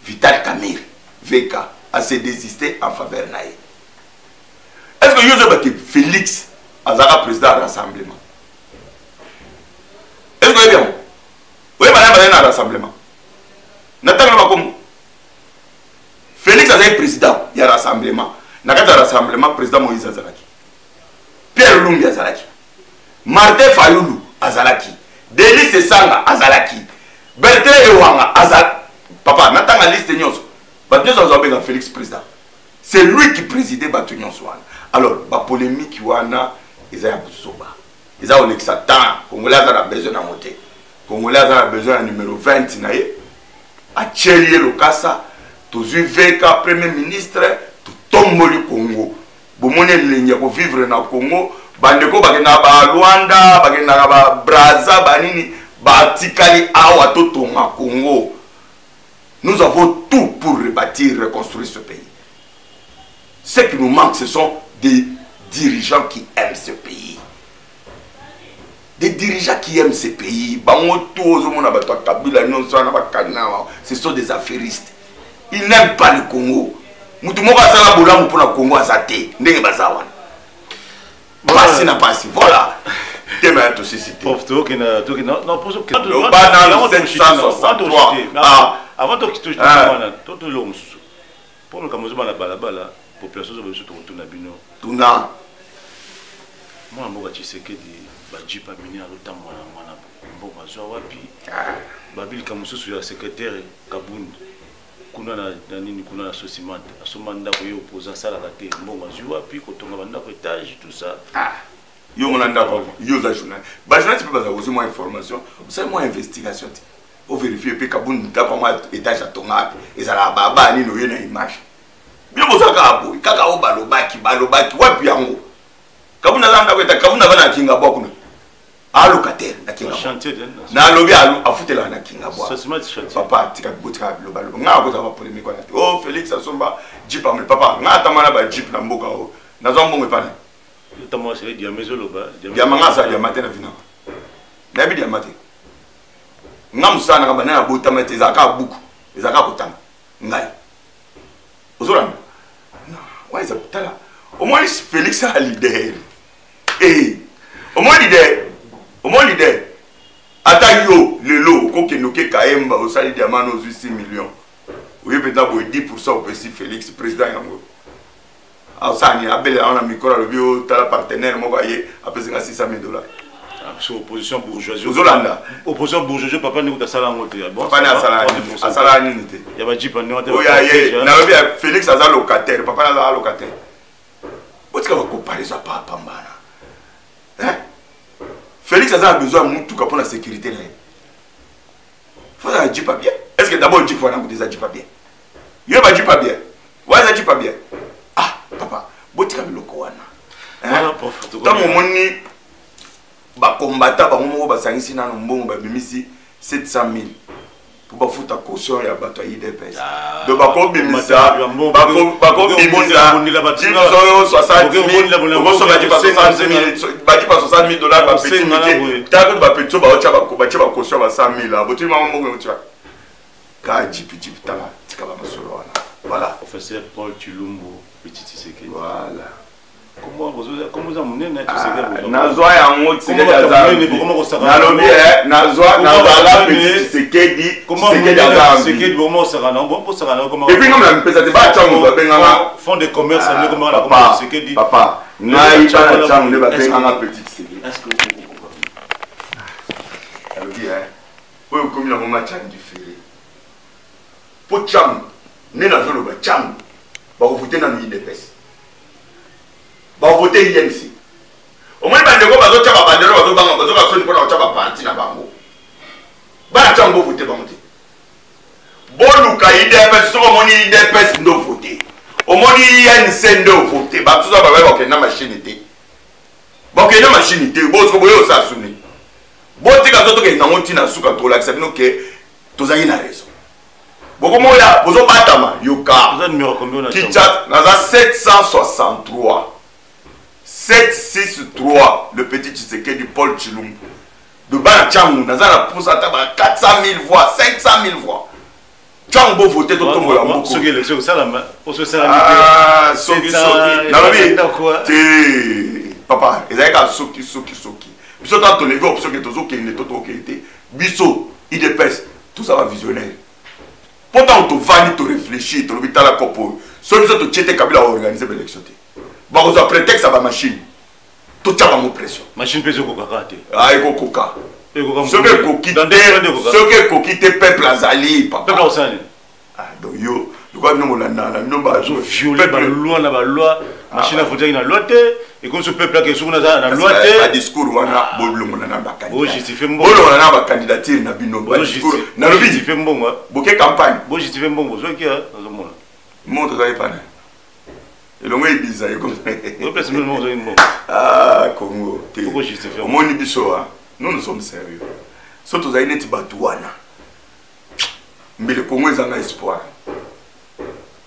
Vital Kamir, VK, a se désisté en faveur naïe. Est-ce que vous avez Félix a président de rassemblement? Est-ce que vous avez bien? Oui, madame, vous avez un rassemblement. N'attendez pas comme Félix a été président, il y a un rassemblement. Dans le rassemblement, président Moïse Azalaki. Pierre Lumbi Azalaki, Martin Fayoulou Azalaki, Denis Sanga Azalaki, Bertrand Ewanga Azalaki. Papa, n'attends la liste de nous. Nous avons Félix président. C'est lui qui présidait Batunion Swan. Alors, la polémique, ils ont ils ont l'exatant. Congolais ont besoin de monter. Congolais ont besoin du numéro 20. À Tchélier Lokasa, tous les VK Premier ministre, tout tombe le Congo. Bomone ligne pour vivre dans le Congo, bandeko bagenda ba Luanda, bagenda ba Brazza, banini, ba tikali awa totonga Congo. Nous avons tout pour rebâtir, reconstruire ce pays. Ce qui nous manque, ce sont des dirigeants qui aiment ce pays. Des dirigeants qui aiment ce pays. Ce sont des affairistes. Ils n'aiment pas le Congo. Voilà. Demain, tout ceci. Avant de quitter le pour le Cameroun, la population de retourner à Bino. Tuna. Moi, je sais que des pas mini à l'autre bon, Babil Kamusu sur la secrétaire Kaboun. Kuna na nini kuna na sosimante asomanda ko yo posa sala la te mbonga ziwa puis ko tonga banda ko étage tout ça yo on anda ko yo za journal ba journal tu peux pas avoir moins information c'est moins investigation au vérifier puis Kaboun ta ko ma étage à tonga et ça la baba ni no yo na image bien boza ka abo kaka o balobaki wapi yango Kaboun na anda ko eta Kaboun na bana kinga bwa kuna allocataire na kinga chantier na lobi a futela na kinga bwa ça se met chantier papa tika botika global nga ko za ba polémique na oh Félix Asomba jeep amel papa nga tamana ba jeep na mboka o na zo mbongo pana tamo c'est dia mezo loba dia manga sa dia matena vina na bi dia mate nga musana ka banana bota mate za ka buku za ka kotanga ngai ozora na why za tala au moins Félix a leader au moins leader ata yo lelo ko kenoke kaemba au sali diamant aux 6 millions oui peut-être 10% au petit Félix président yango a sani abele on a micro le bio tala partenaire mo voyez après 600 000 $. Sur opposition bourgeoisie Zolanda opposition bourgeoisie papa ni ko sala ngote bon papa na sala ni nité ya ba jipa ni o ya na bien Félix aza locataire papa na locataire otika va comparer ça pas pambana hein Félix a besoin de tout pour la sécurité. Il faut que tu pas bien. Est-ce que d'abord tu faut que tu pas bien? Il va dire pas bien. Ouais, ça dit pas bien. Ah, papa, botti comme le koana. Hein? Tant mon moni ba combattant ba mo ba sangisi na mbongo ba bimisi 700 000 pour ba futa caution ya bato IDPS. De ba ko bimisa ba ko bimisa 60 000 on so ba di pas 60 000 ba di pas 60 000 $. Ba petit mité ta ko ba petit ba ocha ba ko ba ba caution ba 100 000 là botti ma mbongo tu vois ka jipi tala tika ba masolo wana voilà professeur Paul Chilumbo petit Tshisekedi voilà comment vous amenez na Tshisekedi nazwa yango Tshisekedi nalobi nazwa la petit Tshisekedi comment Tshisekedi vraiment sera non bon pour sera comment et puis comme la pesa te ba chango ba benga fond de commerce mais comment la comment Tshisekedi papa ngai ba chango ne ba benga petit Tshisekedi est-ce que nalobi oyo komi na mama chango différé po chango ne na zolo ba chango ba ko futé na IDPS voter INC. Au moins, il y a des gens qui ont parti na bango. Ba chango voter bango. Boluka IDPS so moni IDPS ndo voter. Au moins INC ndo voter. Ba tout ça ba ba na machine té. Ba na machine té, bo so boyo sa suni. Bo tika zo to ke na ngoti na suka to la sabino ke tozali na raison. Boko moya bozo batama yoka. Vous numéro combien on a? Kitchat na 763. 763 le petit Tshisekedi du Paul Chilumbu. De Banacham, nous avons poussé à 400 000 voix, 500 000 voix. Tu as voté tout le monde. Ce qui est l'élection, c'est la main. Ah, Soki. Papa, ils ont Soki. Biso tant on levé option que tous qui ne tout qui était. Biso, IDPS, tout ça va visionnaire. Pourtant on te valide, tu réfléchis, tu reviens à la copo. Celui qui te tient Kabila a organisé l'élection. Bah vous avez prétexte à la machine. Tout ça va me pression. Machine peut se coca. Ah, il faut coca. Ce que coquité peuple azali, papa. Peuple azali. Ah, donc yo, le quoi nous on a violé la loi, machine à voter dans l'autre et comme ce peuple là qui est sur la loi. Pas discours on a bollo on a ba candidat. Oh, justifie bon. Bollo on a ba candidature na bino. Discours. Na lobi justifie bon. Boké campagne. Bo justifie bon. Bo so qui a dans le monde. Monde ça est pas. Et le monde est bizarre comme ça. Ah, Congo. Pourquoi justifier? Au monde biso hein. Nous sommes sérieux. Surtout aux Aïneti Batouana. Mais le Congo est en espoir.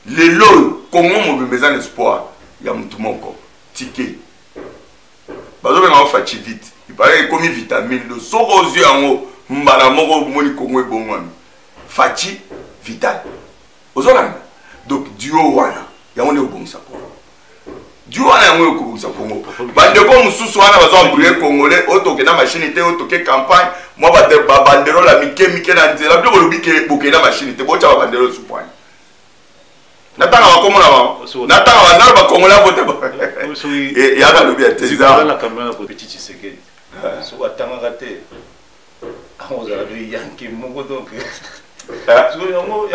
Les lots, Congo est en espoir. Il y a un moko. Ticket. Parce que on fait vite. Il paraît comme une vitamine. Le sorosio en haut. Mbala moko moni Congo est bon. Fachi vital. Aux Hollandais. Donc, duo wana. Il y a un bon sapon. Du wana yango yokubuza Congo. Bande ko mususu wana bazo brûler congolais, otoke na machine té, otoke campagne, moi ba bandero la mike na nzela, byo lobi ke boke na machine té, bocha ba bandero su point. Natanga ba komona ba. Natanga ba na ba congolais vote ba. Et ya ba lobi ateza. Na caméra ko petit Tshisekedi. So atanga raté. On a vu yanki mongo donc. Il y a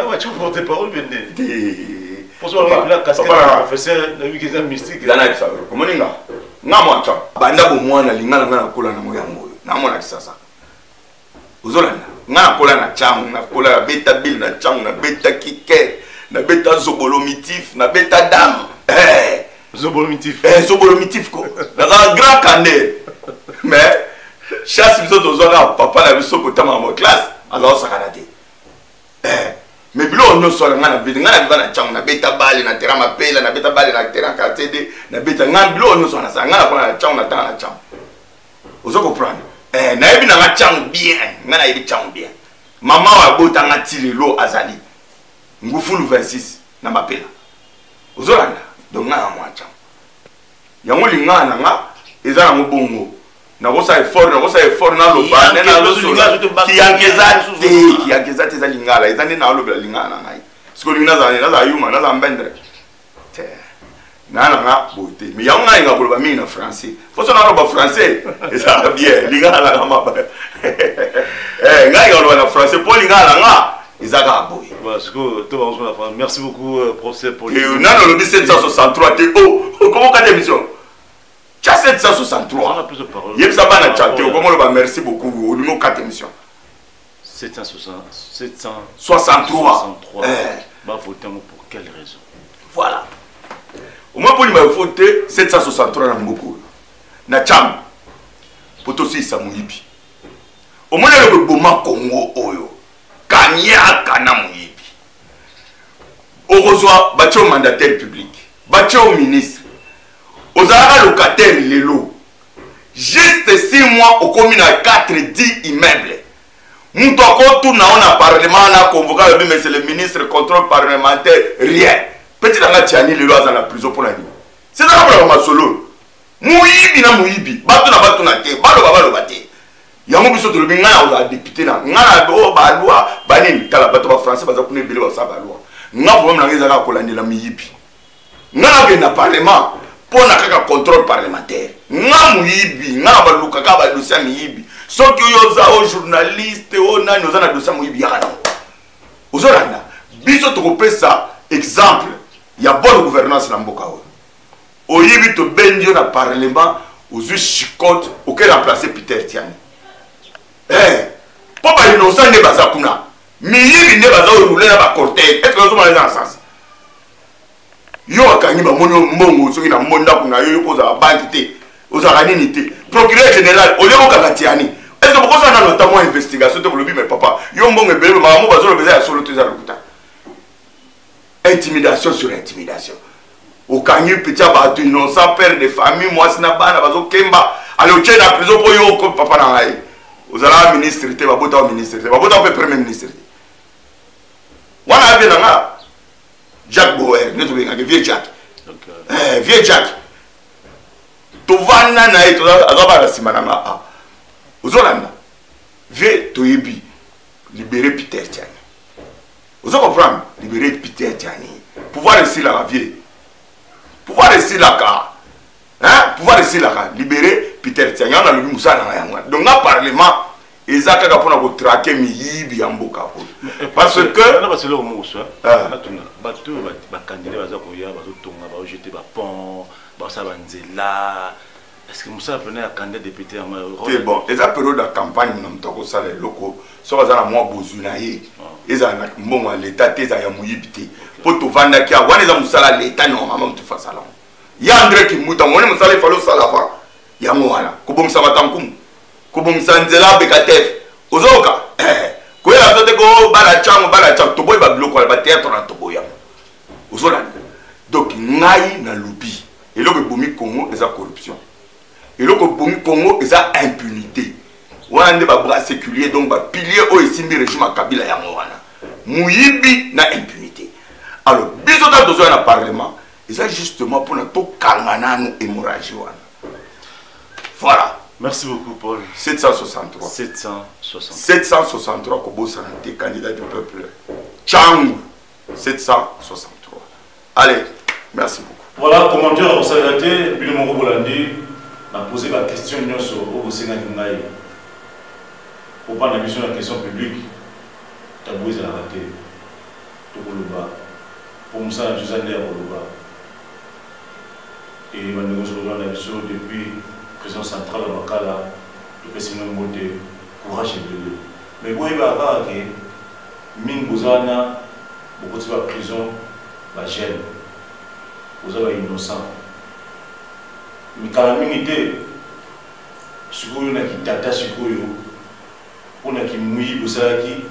un porte-parole pour ça, la casquette du professeur de la mystique. Il y a un peu comment on a moi, banda bo mwana lingana ngana kola na moya moyo. Na mona kisasa. Uzolanda. Ngana kola na cham, na kola na beta bill na cham, na beta kicker, na beta zobolomitif, na beta dame. Zobolomitif. Zobolomitif ko. Na grand canet. Mais chasse biso tozona papa na biso kotama mo classe, alors ça kanate. Mais bilo on so ngana vide ngana vivana chang na beta bale na terrain mapela na beta bale na terrain KTD na beta ngana bilo on so na sa ngana kona chang na tanga chang ozo comprendre na ebi na chang bien ngana ebi chang bien mama wa bota ngati lo azali ngufulu 26 na mapela ozo landa donc ngana mwa chang yango lingana nga ezana ngobongo na kosa effort na lo ba na lo so ki angeza te za lingala ezane na lo bla lingala ngai siko lingana za yuma na za mbendre te na nga bote mais ya nga nga koloba mi na français faut ça na lo ba français ça bien lingala na ma ba nga nga lo na français pour lingala nga ezaka boy parce que to ba la France merci beaucoup professeur pour et na lo 763 te comment ka émission. Tu as 763. Il y a un chat. Merci beaucoup. Au numéro 4 émissions. 763. Va voter pour quelle raison? Voilà. Au moins pour lui voter 763 dans beaucoup. Na cham. Pour aussi ça mouibi. Au moins le Boma Congo oyo. Kanya kana mouibi. Au reçoit bâtir au mandataire public. Bâtir au ministre. Aux arabes locataires, les lots. Juste 6 mois, au commune à 4-10 immeubles. Nous avons un parlement, on a convoqué le ministre contrôle parlementaire, rien. Petit Danga Tiani, les lois dans la prison pour la nuit. C'est ça que je solo. Mouibi na mouibi. Bato na bato na te. Balo babalo bate. Yango biso to ngana o député na. Ngana do ba loi, ba ni tala bato ba français ba za kune bele ba sa ba loi. Nga problème na ngeza ka kolandi la mouibi. Ngana ke na parlement. Pour le contrôle parlementaire. Nga muibi, nga baluka ka ba dossier muibi. Soki yo za o journaliste o nani oza na dossier muibi yana. Ozolanda. Biso to kopesa exemple, il y a bonne gouvernance na mboka o. oyebi to bendio na parlement ozu chicote auquel remplacer Peter Tiani. Po ba innocent ne baza kuna. Miyibi ne baza rouler na ba cortège. Est-ce que nous sommes dans le sens? Yo akangi ba mono mbongo soki na monda kuna yo ko za banki te. Ozaka nini te. Procureur général oleko kaka Tiani. Est-ce que vous avez notamment investigation de lobby mais papa, yo mbongo ebele maman bazo le besoin ya solo te za lokuta. Intimidation sur intimidation. Au Kangi, petit abattu innocent, père de famille, moi, c'est n'a bazo kemba. Allez, au tien la prison pour yo, comme papa n'a vous allez ministre, tu vas botter au ministre, tu vas botter au premier ministre. On a vu là, Jack Bauer, nous avons vu vieux Jack. Vieux Jack. Tu vas naï, tu vas avoir la simana. Vous allez vieux Toyebi, libérer Peter Tiani. Vous comprenez? Libérer Peter Tiani. Pouvoir ici la vie. Pouvoir ici la car. Hein? Pouvoir ici la car. Libérer Peter Tiani. On a le Moussa dans la. Donc, dans le Parlement, ils ont qu'à pour traquer Miyibi en Boka. Parce que. On a passé le mot, ça. On a tout. Bateau, candidat, on a jeté un pont, ça va là. Est-ce que Moussa prenait un candidat député en c'est bon. Les périodes de campagne, nous avons ça les locaux. Soit ils ont moins besoin. Ils ont bon l'État, ils ont Mouyibité. Pour tout vendre qui a, ils ont ça l'État normalement tu fais ça là. Il y a André qui mouta, on est ça il faut ça là. Il y a moi là. Kobom ça va tankum. Kobom sanzela bekatef. Ozoka. Ko ya sote ko bala chang to boy ba bloquer ba théâtre na to boya. Ozola. Donc ngai na lobby. Et là que bomi Congo c'est la corruption. Et là que bomi Congo c'est la impunité. On a des bras séculiers donc ba pilier au isimbi régime à Kabila ya mwana. Muyibi na impunité. Alors biso ta besoin na parlement. Et ça justement pour notre kangana nous hémorragie wana. Voilà. Merci beaucoup Paul. 763. 763 Kobo Santé, candidat du peuple. Tchang 763. Allez, merci beaucoup. Voilà, commentaire au Sagate, Billy Moro Bolandi m'a posé ma question sur au Sénat Ngaï. Pour pas la question publique, Taboué a raté. Tokoloba. Pour Moussa Josandé à Koloba. Et il va négocier la mission depuis président central de Makala, le président Moté, courage et bleu. Mais vous voyez, Ming Bouzana, beaucoup de prison, la gêne. Vous avez innocent. Mais quand la minute, ce qu'on a qui tata, ce qu'on a qui mouille, vous savez,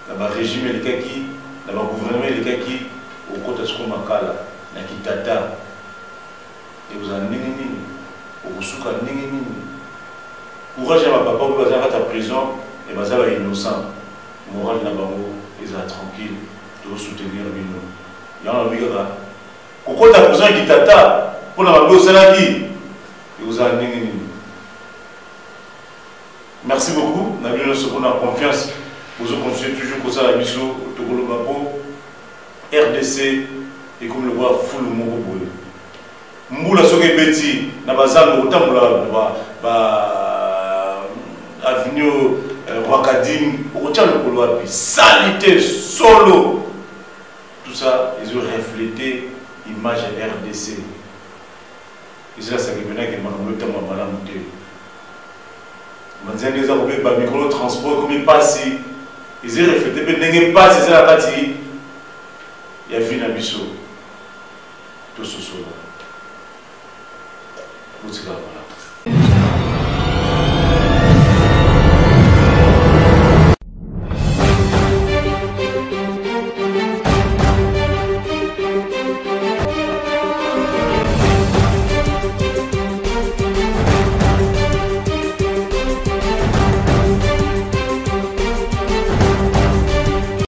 le régime est le kaki, le gouvernement est le kaki, au côté de ce qu'on a qui tata. Et vous avez nini. Courage à ma papa, vous allez à ta prison et vous allez innocent. Moral n'a pas mot, ils sont tranquilles, de soutenir nous. Il y a un vigara. Pourquoi ta prison qui t'attend pour la mabou salaki et vous allez. Merci beaucoup. Nous avons confiance. Vous continuez toujours comme ça la mission Tokolo Babo, RDC et comme le voit full Moko. Mboula soke beti na bazalo utamula ba avenue Rwakadim autant le couloir salité solo tout ça ils ont reflété l'image RDC et c'est là ça qui venait que le temps à madame Mouté manzia les arobé ba micro transport comme il passe ils ont reflété ben n'engé pas c'est la partie il y a vu na biso tout ce solo. Música.